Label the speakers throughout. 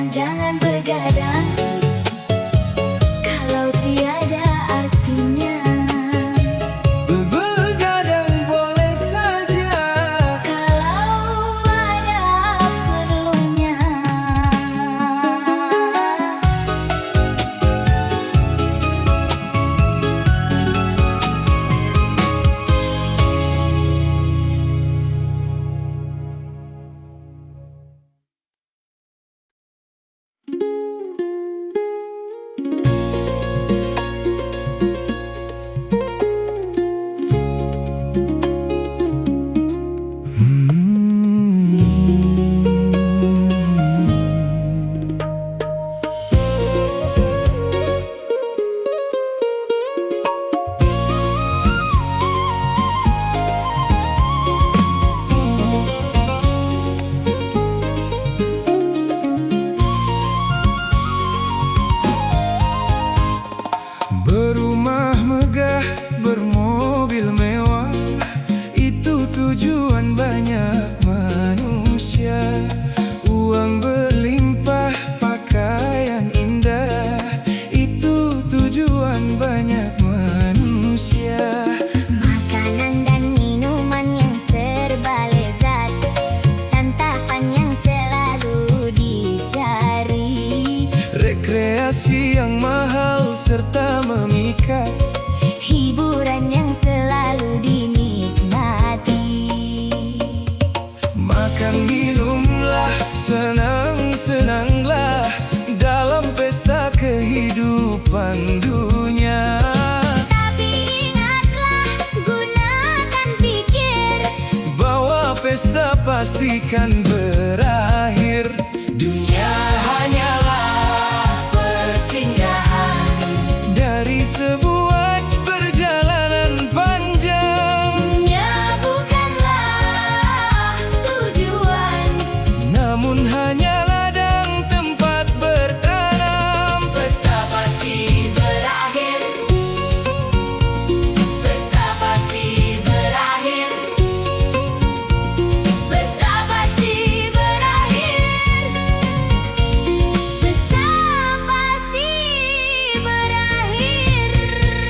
Speaker 1: jangan begadang kalau tiada artinya.
Speaker 2: Begadang boleh saja
Speaker 1: Kalau ada perlunya.
Speaker 2: Berumah megah, bermobil mewah, itu tujuan banyak manusia. Uang berlimpah, pakaian indah, itu tujuan banyak manusia.
Speaker 1: Makanan dan minuman yang serba lezat, santapan yang selalu dicari,
Speaker 2: Rekreasi yang mahal serta memikat,
Speaker 1: hiburan yang selalu dinikmati.
Speaker 2: makan minumlah, senang-senanglah dalam pesta kehidupan dunia.
Speaker 1: Tapi ingatlah, gunakan pikir,
Speaker 2: Bahwa pesta pastikan berakhir. Dunia hanyalah persinggahan dari sebuah perjalanan panjang.
Speaker 1: dunia bukanlah tujuan.
Speaker 2: Namun hanya ladang tempat bertanam.
Speaker 1: Pesta pasti berakhir. Pesta pasti berakhir. Pesta pasti berakhir. Pesta pasti berakhir.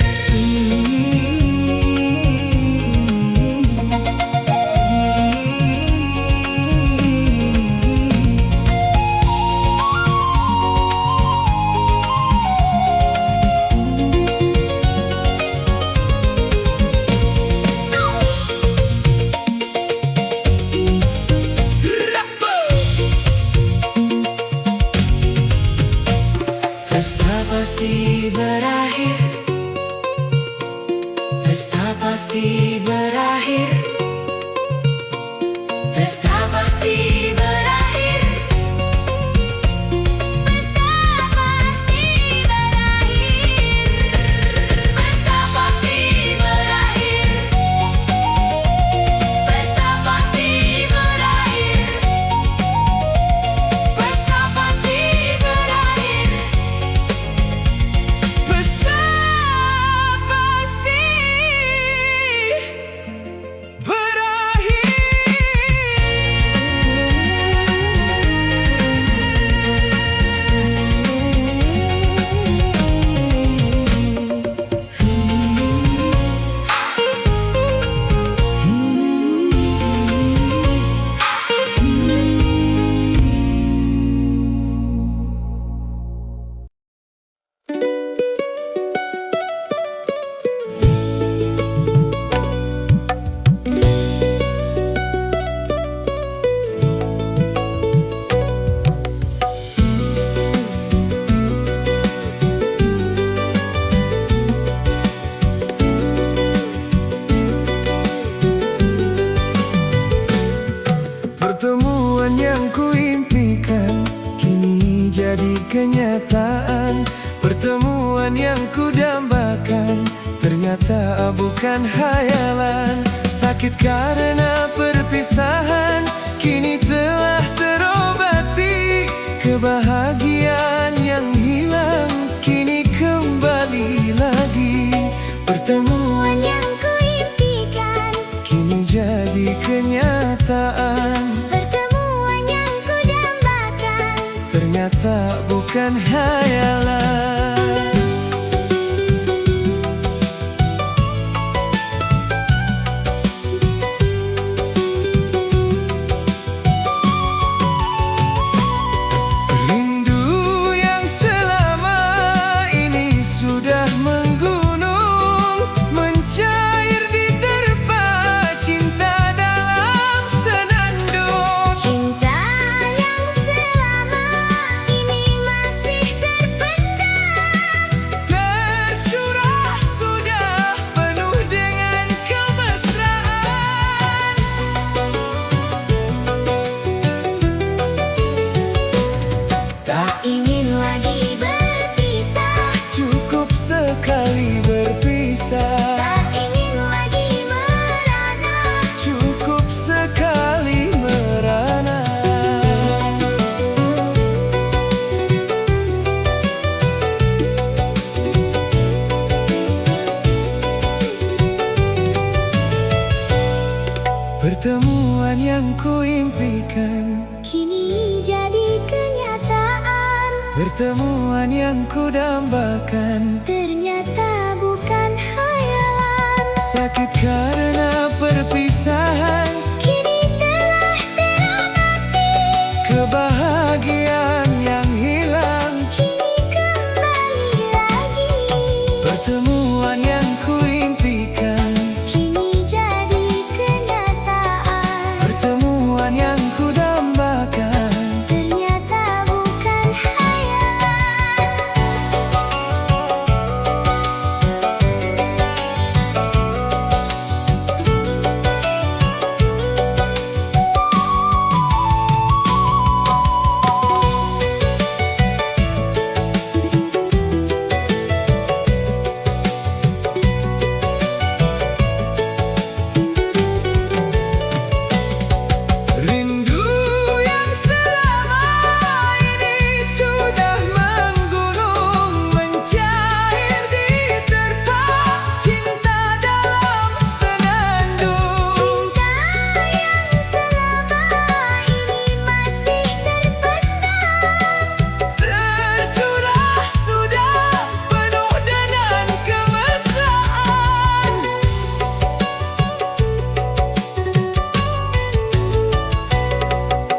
Speaker 2: Pesta pasti berakhir. Pesta pasti berakhir. Pesta pasti berakhir.
Speaker 1: Pesta pasti berakhir. Pesta pasti berakhir. Pesta pasti berakhir. Pesta pasti berakhir.
Speaker 2: Pesta pasti Pertemuan yang kuimpikan kini jadi kenyataan. Pertemuan yang kudambakan ternyata bukan hayalan. Sakit karena perpisahan kini telah terobati. Kebahagiaan yang hilang kini kembali lagi. Pertemuan yang kuimpikan kini jadi kenyataan.
Speaker 1: Pertemuan yang kudambakan
Speaker 2: ternyata bukan hayalan. Rindu yang selama ini sudah menggunung, mencair diterpa cinta dalam senandung.
Speaker 1: Cinta yang selama ini masih terpendam,
Speaker 2: Tercurah sudah penuh dengan kemesraan.
Speaker 1: tak ingin lagi berpisah,
Speaker 2: Cukup sekali berpisah,
Speaker 1: tak ingin lagi merana.
Speaker 2: cukup sekali merana. Pertemuan yang kuimpikan,
Speaker 1: Kini jadi kenyataan,
Speaker 2: pertemuan yang kudambakan,
Speaker 1: ternyata bukan hayalan.
Speaker 2: sakit karena perpisahan,
Speaker 1: Kini telah teramati,
Speaker 2: kebahagiaan yang hilang.
Speaker 1: kini kembali lagi.
Speaker 2: Pertemuan yang kuimpikan,
Speaker 1: Kini jadi kenyataan,
Speaker 2: pertemuan yang kudambakan,
Speaker 1: ternyata bukan hayalan.
Speaker 2: rindu yang selama ini sudah menggunung, mencair diterpa cinta dalam senandung.
Speaker 1: Cinta yang selama ini masih terpendam,
Speaker 2: Tercurah sudah penuh dengan kemesraan.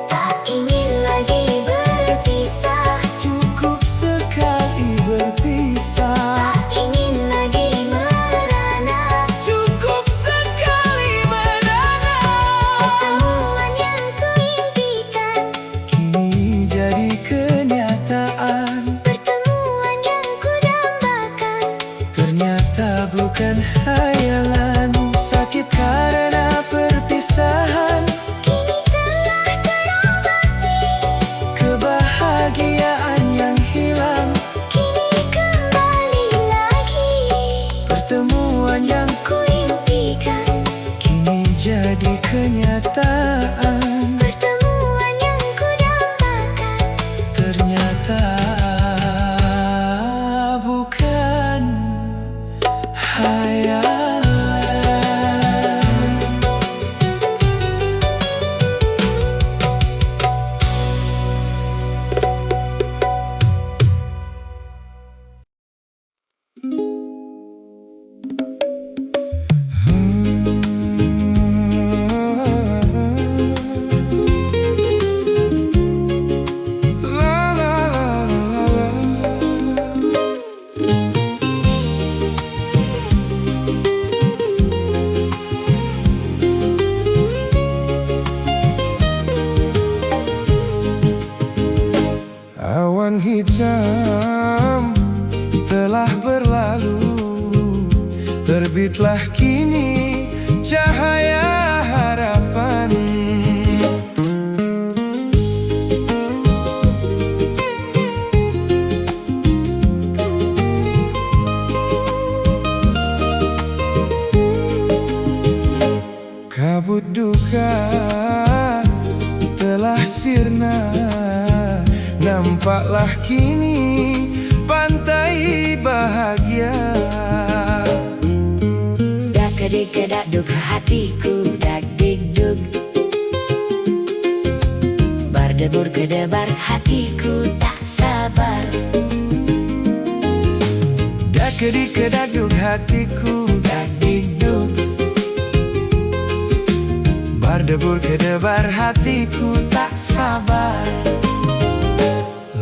Speaker 1: tak ingin lagi berpisah,
Speaker 2: Cukup sekali berpisah,
Speaker 1: tak ingin lagi merana.
Speaker 2: cukup sekali merana.
Speaker 1: Pertemuan yang kuimpikan,
Speaker 2: Kini jadi kenyataan,
Speaker 1: pertemuan yang kudambakan,
Speaker 2: ternyata bukan hayalan. Sakit karena perpisahan,
Speaker 1: kini telah terobati,
Speaker 2: kebahagiaan yang hilang.
Speaker 1: kini kembali lagi.
Speaker 2: Pertemuan yang
Speaker 1: Kuimpikan,
Speaker 2: kini jadi kenyataan,
Speaker 1: pertemuan yang kudambakan,
Speaker 2: ternyata bukan hayalan. La, la, la, la, la. Awan hitam telah berlalu, terbitlah kini cahaya harapan. Kabut duka telah sirna, nampaklah kini pantai bahagia.
Speaker 1: dak kedik kedak duk hatiku dak dig dug, bar Berdebur-gedebar hatiku tak sabar.
Speaker 2: Dak-kedik-kedaduk hatiku dak-dikduk. Berdebur-gedebar hatiku tak sabar.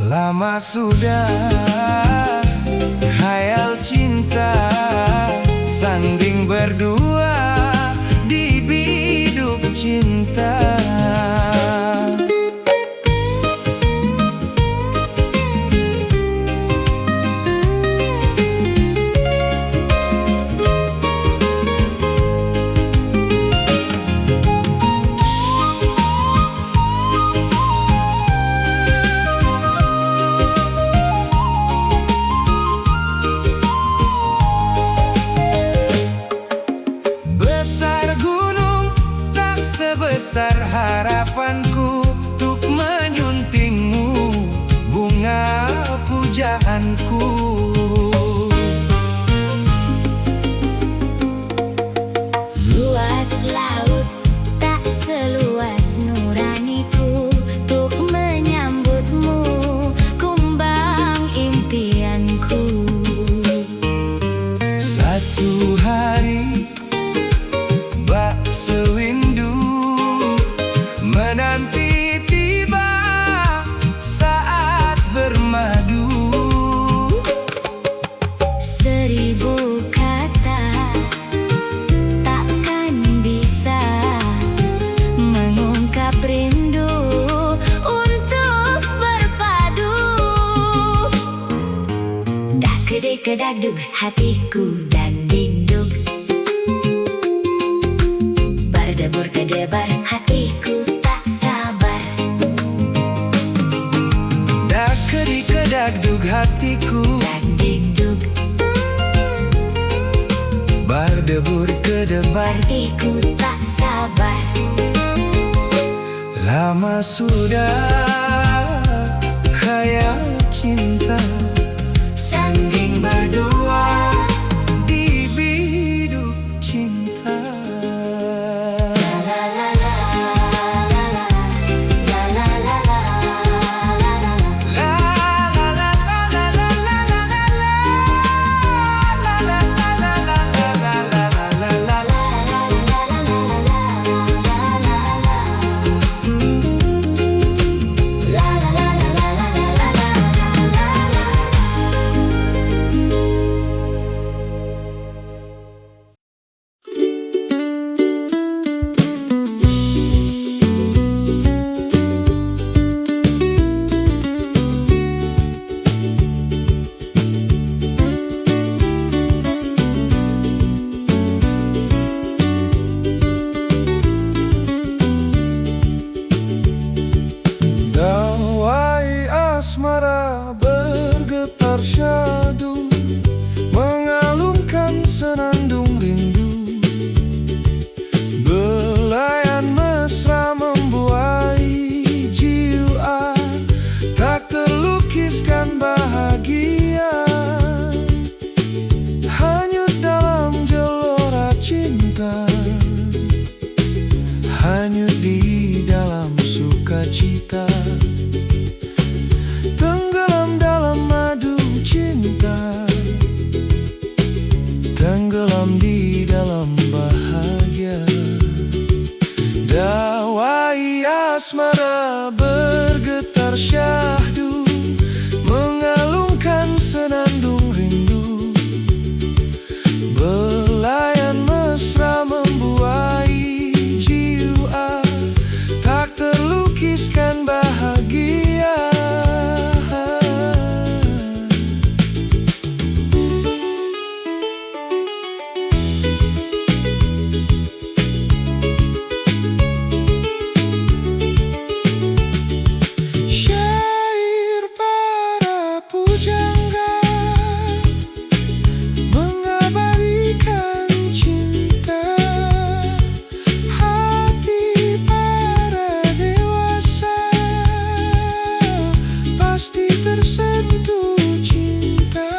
Speaker 2: Lama sudah khayal cinta sanding berdua di biduk cinta. Besar harapanku untuk menyuntingmu, bunga pujaanku.
Speaker 1: Luas laut tak seluas nuraniku, untuk menyambutmu kumbang impianku.
Speaker 2: Satu hari bak sewindu menanti tiba saat bermadu.
Speaker 1: Seribu kata takkan bisa mengungkap rindu untuk berpadu. Dak-kedik-kedaduk hatiku dak-dikduk. Berdebur-gedebar hatiku tak sabar.
Speaker 2: Dak-kedik-kedaduk hatiku
Speaker 1: dak-dikduk.
Speaker 2: berdebur-gedebar
Speaker 1: Hatiku tak sabar.
Speaker 2: lama sudah khayal cinta sanding berdua di biduk cinta. Dawai asmara bergetar syahdu, mengalunkan senandung rindu. Belayan mesra membuai jiwa, tak terlukiskan bahagia. Hanyut dalam gelora cinta, hanyut di dalam sukacita. Tenggelam dalam madu cinta, tenggelam di dalam bahagia. Dawai asmara bergetar syahdu, mengalungkan senandung rindu. Belayan mesra membuai jiwa, tak terlukiskan bahagia. Syair para pujangga mengabadikan cinta, hati para dewasa pasti tersentuh cinta.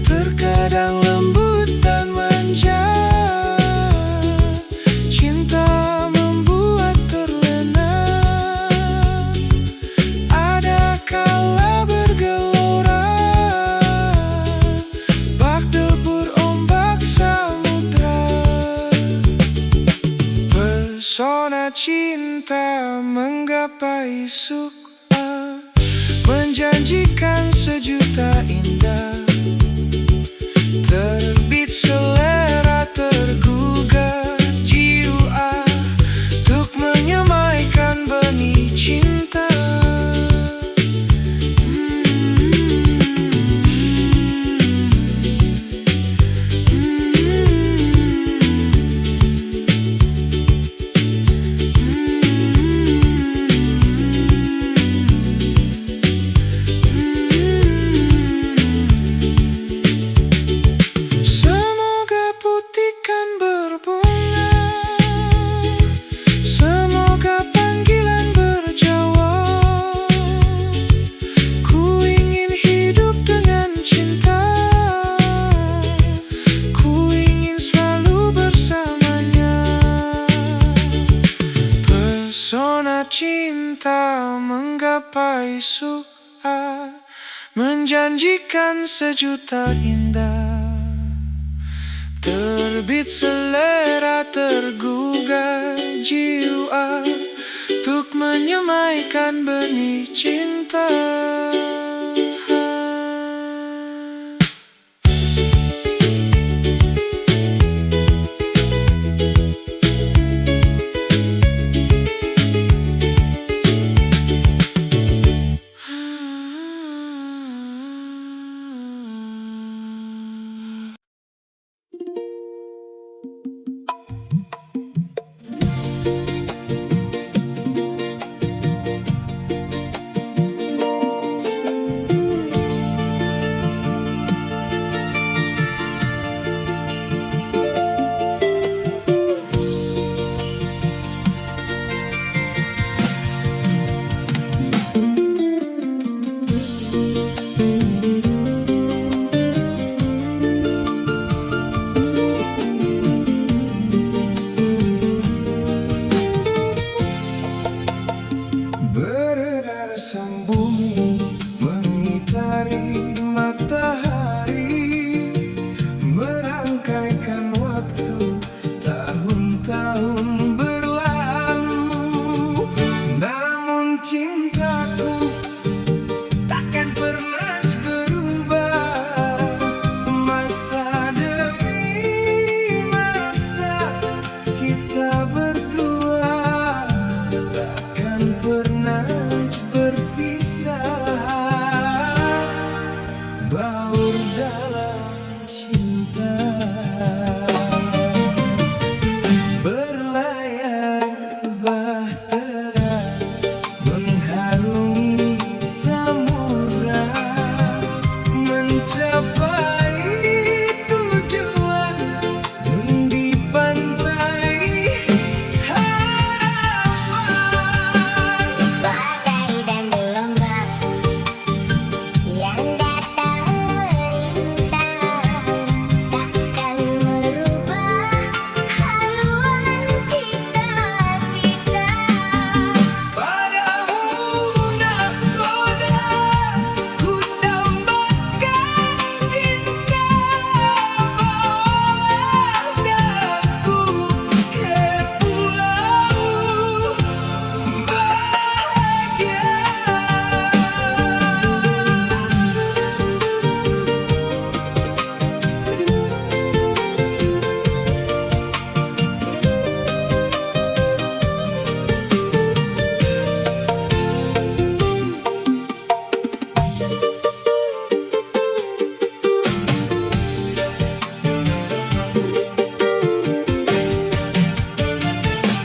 Speaker 2: Terkadang lembut dan manja, cinta membuat terlena. suka, menjanjikan sejuta indah. Terbit selera tergugah jiwa untuk menyemaikan benih cinta. Semoga putihkan berbunga, semoga panggilan berjawab. Ku ingin hidup dengan cinta, ku ingin selalu bersamanya. Pesona cinta menggapai suka, menjanjikan sejuta indah. Terbit selera tergugah jiwa untuk menyemaikan benih cinta. Beredar sang bumi mengitari matahari, merangkaikan waktu tahun-tahun berlalu. Namun cintaku takkan pernah berubah, masa demi masa kita berdua takkan pernah berpisah. Baur dalam cinta, berlayar bahtera mengharungi samudra, mencapai tujuan di pantai harapan.
Speaker 1: Badai dan gelombang yang datang merintang takkan merubah haluan cita-cita.
Speaker 2: Padamu nahkoda ku tambahkan cinta, bawalah daku ke pulau bahagia.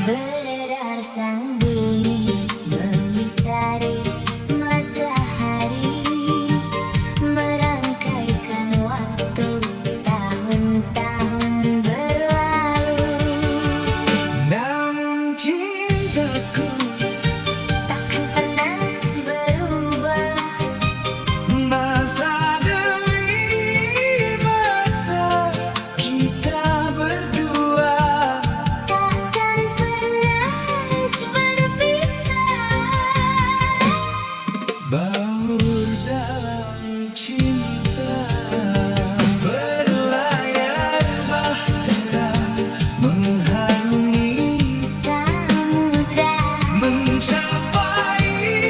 Speaker 1: Beredar sang bumi mengitari matahari, merangkaikan waktu tahun-tahun berlalu.
Speaker 2: Namun cintaku
Speaker 1: Takkan pernah berubah,
Speaker 2: masa demi masa kita berdua
Speaker 1: takkan pernah berpisah.
Speaker 2: baur dalam cinta, berlayar bahtera mengharungi
Speaker 1: Samudra
Speaker 2: mencapai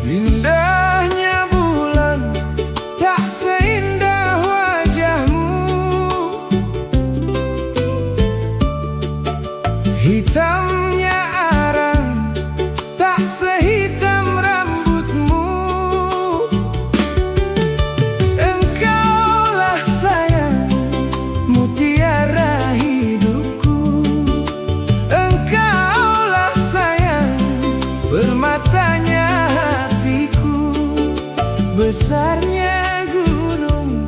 Speaker 2: Indahnya bulan tak seindah wajahmu, hitamnya arang tak sehitam rambutmu. Engkaulah sayang, mutiara hidupku. Engkaulah sayang, permatanya hatiku. Besarnya gunung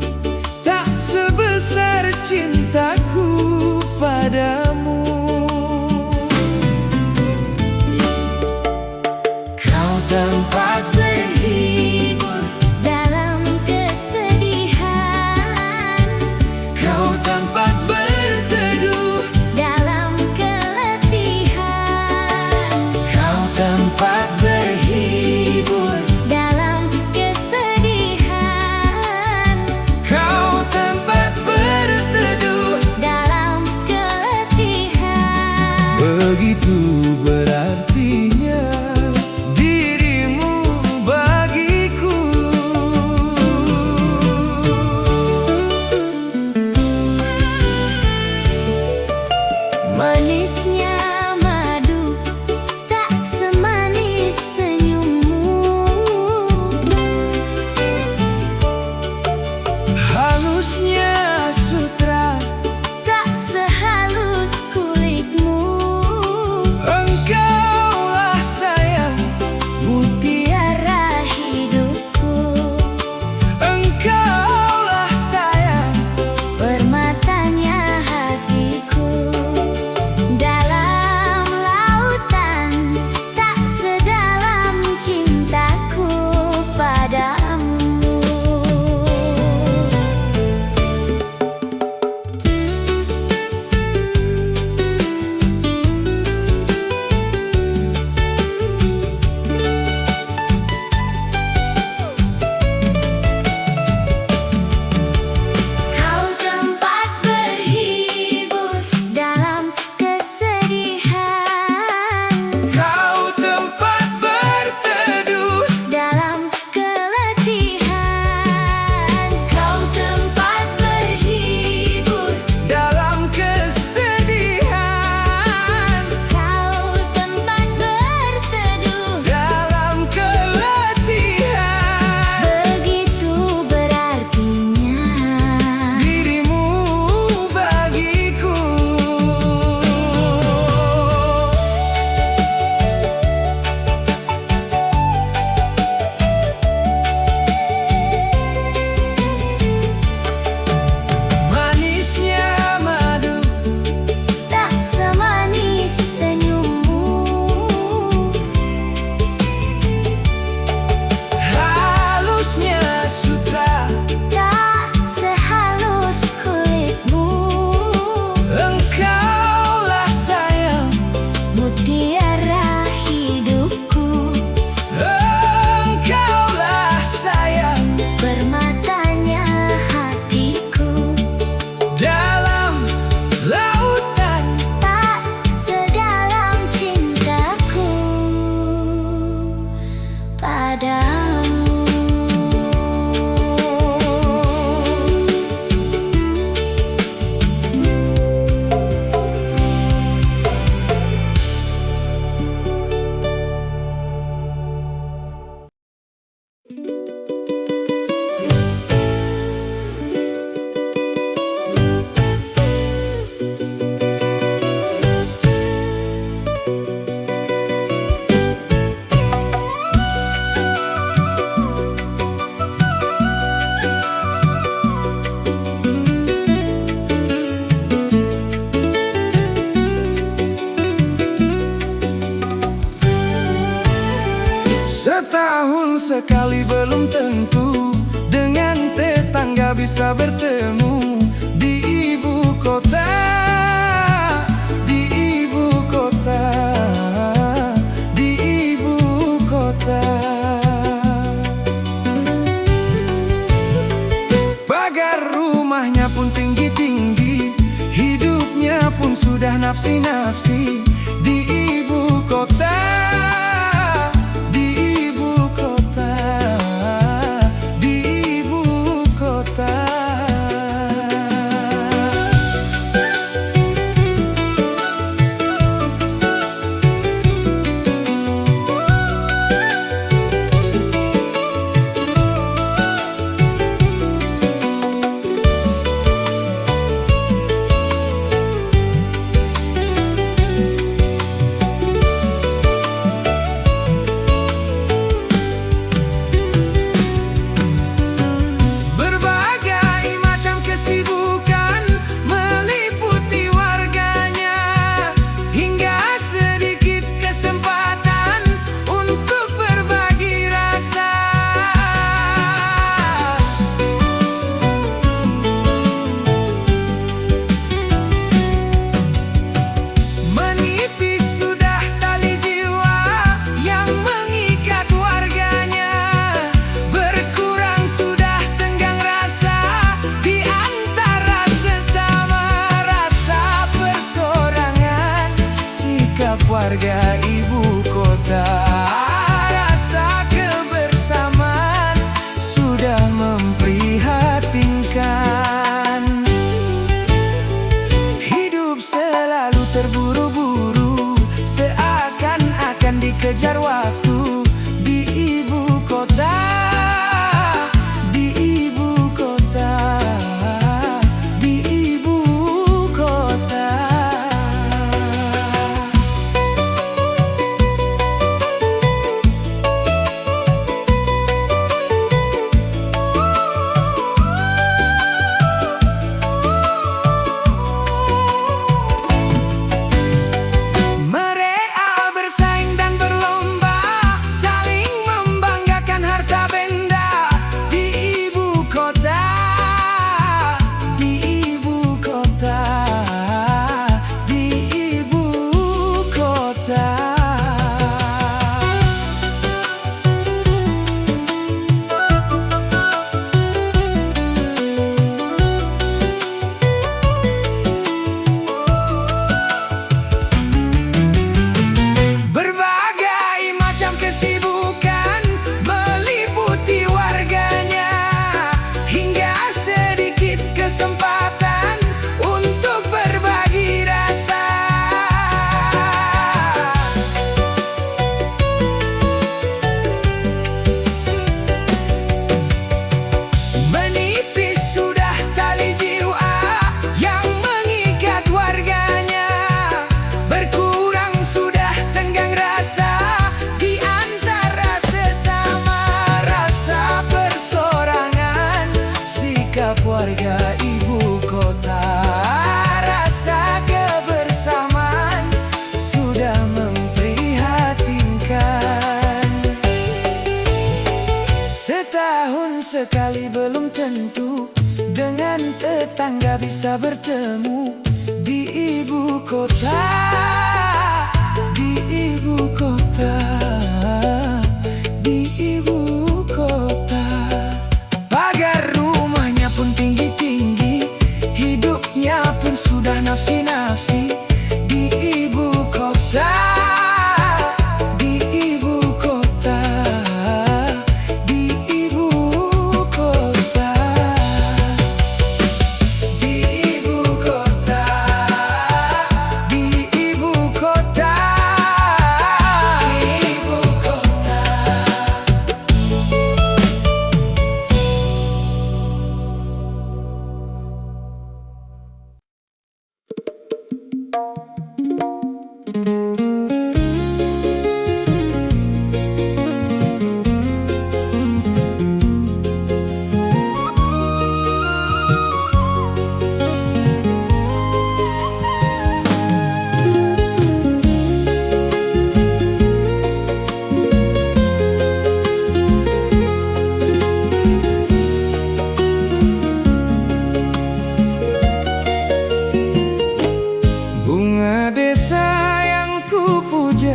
Speaker 2: tak sebesar cintaku padamu. Kau tempat berhibur
Speaker 1: dalam kesedihan,
Speaker 2: kau tempat berteduh,
Speaker 1: dalam keletihan,
Speaker 2: kau tempat berhibur,
Speaker 1: dalam kesedihan,
Speaker 2: kau tempat berteduh.
Speaker 1: dalam keletihan.
Speaker 2: Begitu berartinya dirimu bagiku.
Speaker 1: Manisnya madu tak semanis senyummu,
Speaker 2: Halusnya sutra
Speaker 1: tak sehalus kulitmu.
Speaker 2: engkaulah sayang,
Speaker 1: Mutiara hidupku,
Speaker 2: engkaulah sayang,
Speaker 1: permatanya hatiku. Dalam lautan tak sedalam cintaku padamu. Kau tempat berhibur dalam kesedihan,
Speaker 2: kau tempat berteduh,
Speaker 1: dalam keletihan. Kau tempat berhibur,
Speaker 2: dalam kesedihan,
Speaker 1: kau tempat berteduh.
Speaker 2: dalam keletihan.
Speaker 1: Begitu berartinya
Speaker 2: Dirimu bagiku. Manisnya madu
Speaker 1: tak semanis senyummu,
Speaker 2: halusnya sutra
Speaker 1: tak sehalus kulitmu.
Speaker 2: engkaulah sayang,
Speaker 1: Mutiara hidupku,
Speaker 2: engkaulah sayang,
Speaker 1: permatanya hatiku.
Speaker 2: dalam lautan
Speaker 1: Tak sedalam cintaku padamu.
Speaker 2: setahun sekali belum tentu dengan tetangga bisa bertemu di ibu kota, di ibu kota, di ibu kota. Pagar rumahnya pun tinggi-tinggi, hidupnya pun sudah nafsi-nafsi di ibu kota, di ibu kota. warga ibu kota. Rasa kebersamaan sudah memprihatinkan. Hidup selalu terburu-buru, seakan-akan dikejar waktu di ibu kota. Di ibu kota, di ibu kota. Mereka bersaing dan berlomba, saling membanggakan harta benda di ibu kota. Di ibu kota, di ibu kota. Berbagai macam kesibukan meliputi warganya, hingga sedikit kesempatan untuk berbagi rasa. Menipis sudah tali jiwa yang mengikat warganya, berkurang sudah tenggang rasa di antara sesama. Rasa persorangan, sikap warga ibu kota. Rasa kebersamaan sudah memprihatinkan. Setahun sekali belum tentu dengan tetangga bisa bertemu di ibu kota. Di ibu kota, di ibu kota. Pagar rumahnya pun tinggi-tinggi, hidupnya pun sudah nafsi-nafsi di ibu kota. Di ibu kota, di ibu kota. Di ibu kota, di ibu kota. Di ibu kota. Bunga desa yang kupuja,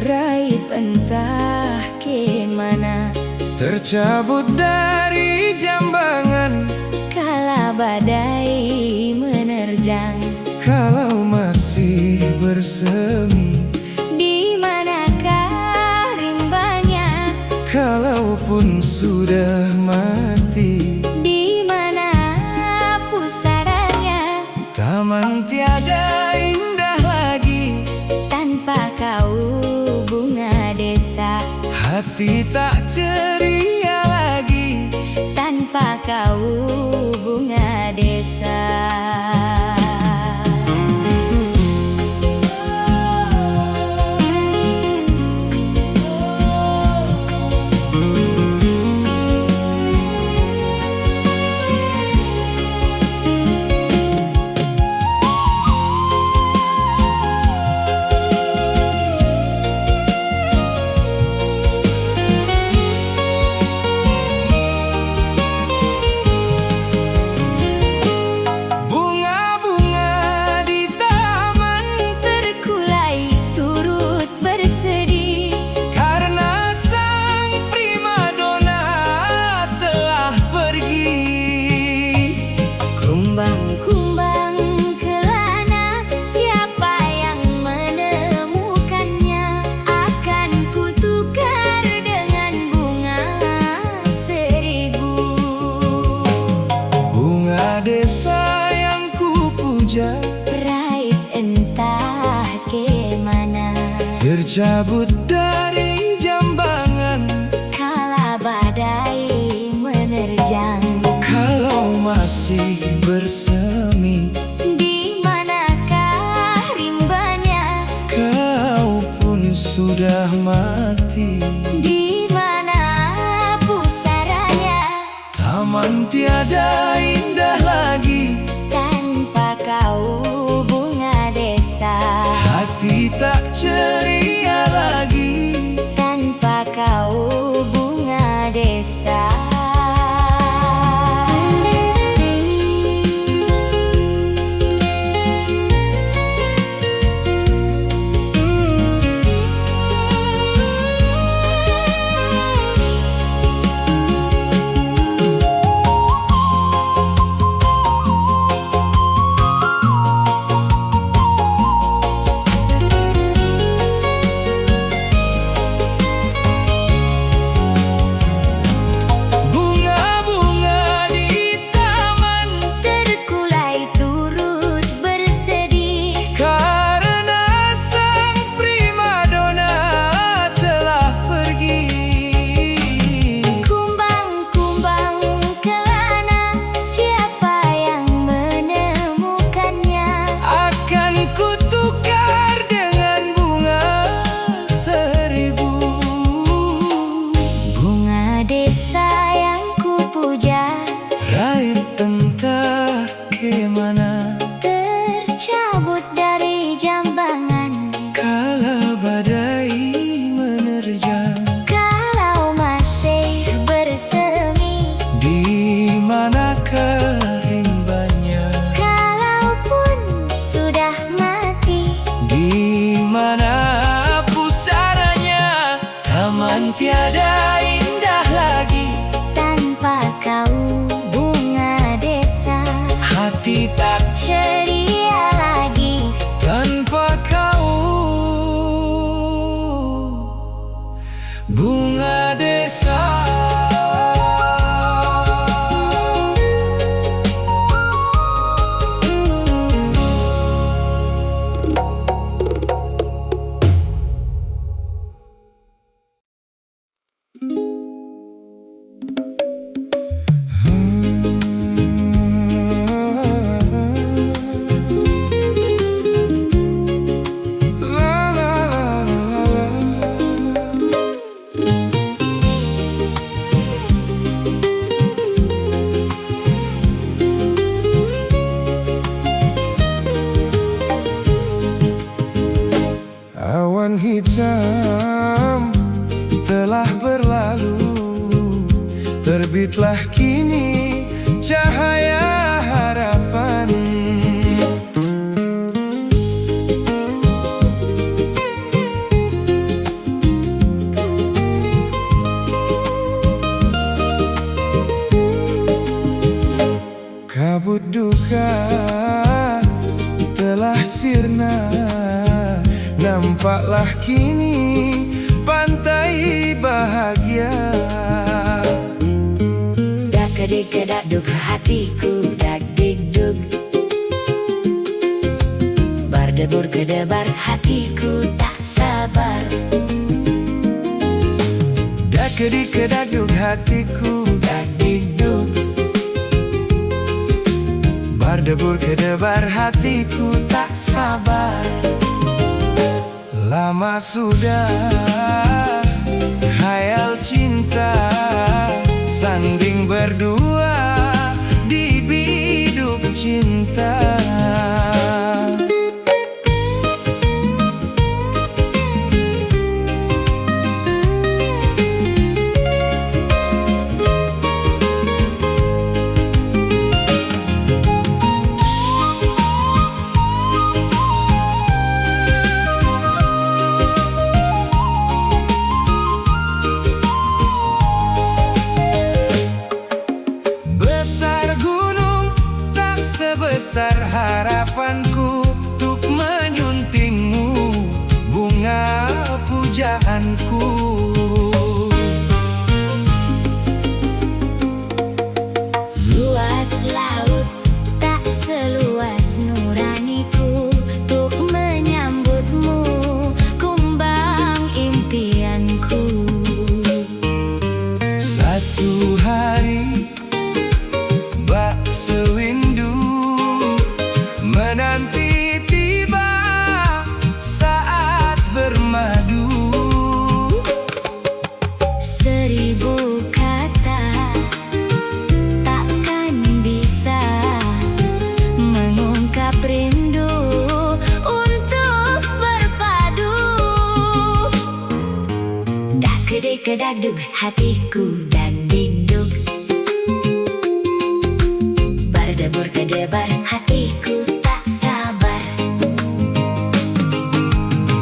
Speaker 1: Raib entah kemana,
Speaker 2: tercabut dari jambangan.
Speaker 1: kala badai menerjang.
Speaker 2: Kalau masih bersemi,
Speaker 1: Di manakah rimbanya?
Speaker 2: kalaupun sudah mati,
Speaker 1: Di mana pusarannya?
Speaker 2: taman tiada indah lagi,
Speaker 1: Tanpa kau bunga desa,
Speaker 2: hati tak ceria lagi.
Speaker 1: tanpa kau bunga desa.
Speaker 2: Tercabut dari jambangan
Speaker 1: kala badai menerjang.
Speaker 2: Kalau masih bersemi,
Speaker 1: Di manakah rimbanya?
Speaker 2: kau pun sudah mati.
Speaker 1: Di mana pusaranya?
Speaker 2: Taman tiada indah lagi
Speaker 1: Tanpa kau bunga desa.
Speaker 2: Hati tak ceria lagi
Speaker 1: Tanpa kau bunga desa.
Speaker 2: Bunga-bunga di taman
Speaker 1: Terkulai turut bersedih
Speaker 2: karena sang primadona telah pergi.
Speaker 1: Kumbang-kumbang kelana, siapa yang menemukannya?
Speaker 2: Akan kutukar dengan bunga seribu.
Speaker 1: Bunga desa yang kupuja
Speaker 2: Raib entah kemana
Speaker 1: tercabut dari jambangan.
Speaker 2: kala badai menerjang.
Speaker 1: Kalau masih bersemi,
Speaker 2: Di manakah rimbanya?
Speaker 1: kalaupun sudah mati.
Speaker 2: Di mana pusaranya? Taman tiada indah lagi
Speaker 1: Tanpa kau bunga desa.
Speaker 2: Hati tak
Speaker 1: Ceria lagi
Speaker 2: tanpa kau bunga desa. La, la, la, la, la. Awan hitam telah berlalu, terbitlah kini cahaya harapan. Kabut duka telah sirna, nampaklah kini pantai bahagia.
Speaker 1: Dak-dik-dak-duk hatiku dak-dik-duk. Berdebur kedebar hatiku tak sabar.
Speaker 2: Dak-dik-dak-duk hatiku dak-dik-duk. Berdebur kedebar hatiku tak sabar. Lama sudah khayal cinta sanding berdua di biduk cinta. Suatu hari bak sewindu menanti tiba saat bermadu.
Speaker 1: Seribu kata takkan bisa mengungkap rindu untuk berpadu. Dak kedik kedagdug hatiku dak digdug, berdebur kedebar hatiku tak sabar.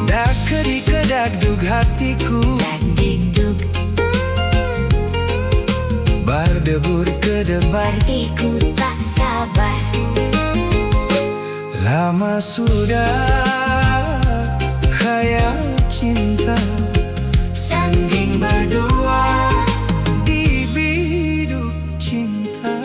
Speaker 2: Dak kedik kedagdug hatiku
Speaker 1: Dak digdug,
Speaker 2: berdebur kedebar.
Speaker 1: hatiku tak sabar.
Speaker 2: Lama sudah khayal cinta sangging berdua di biduk cinta.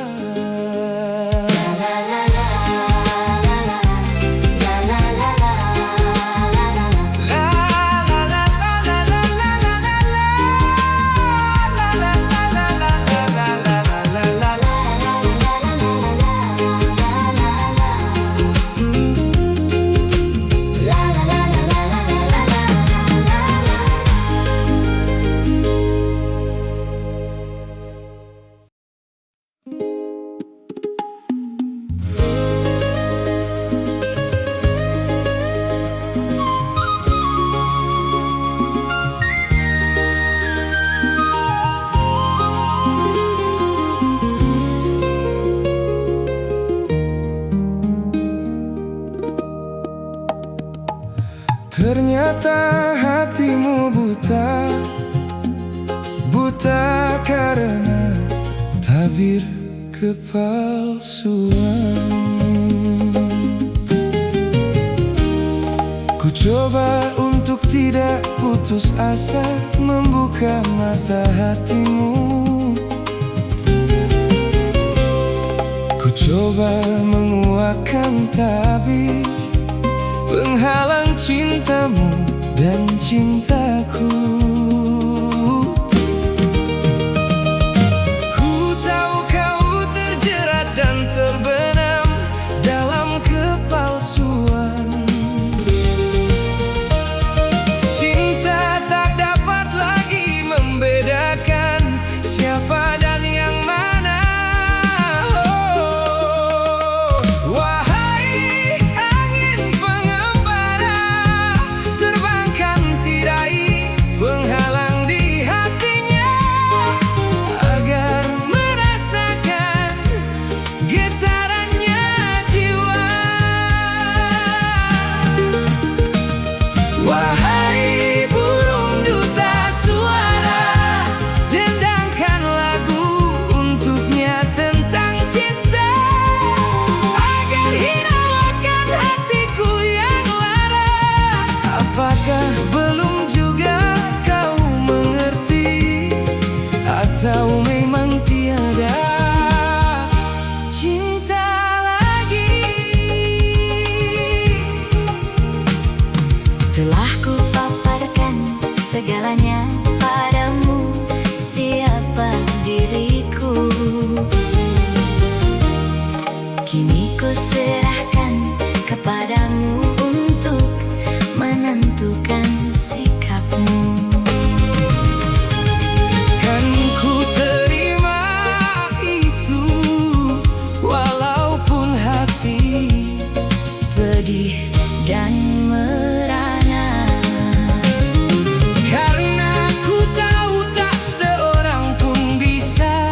Speaker 2: Ternyata hatimu buta, buta karena tabir kepalsuan. Ku coba untuk tidak putus asa membuka mata hatimu. Ku coba menguatkan tabir penghalang cintamu dan cintaku. Ku tahu kau terjerat dan terbenam dalam kepalsuan. Cinta tak dapat lagi membedakan siapa dan yang mana. Wahai angin pengembara, terbangkan tirai penghalang di hatinya agar merasakan getarannya jiwa. Wahai burung duta suara, dendangkan lagu untuknya tentang cinta agar hiraukan hatiku yang lara. Apakah belum juga kau mengerti, atau memang tiada cinta lagi?
Speaker 1: Telah ku paparkan segalanya padamu, siapa diriku. Kini ku serahkan kepadamu untuk menentukan sikapmu.
Speaker 2: Kan ku terima itu, walaupun hati
Speaker 1: Pedih dan merana,
Speaker 2: karena ku tahu tak seorang pun bisa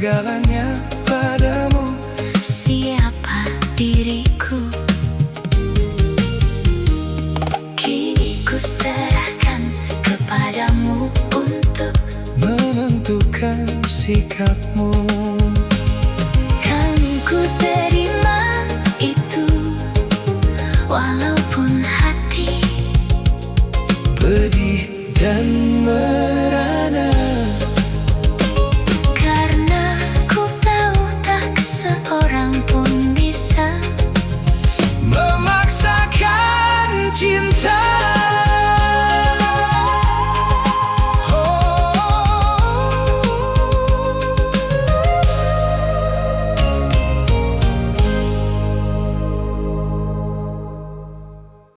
Speaker 2: segalanya padamu.
Speaker 1: Siapa diriku? Kini ku serahkan kepadamu untuk
Speaker 2: menentukan sikapmu.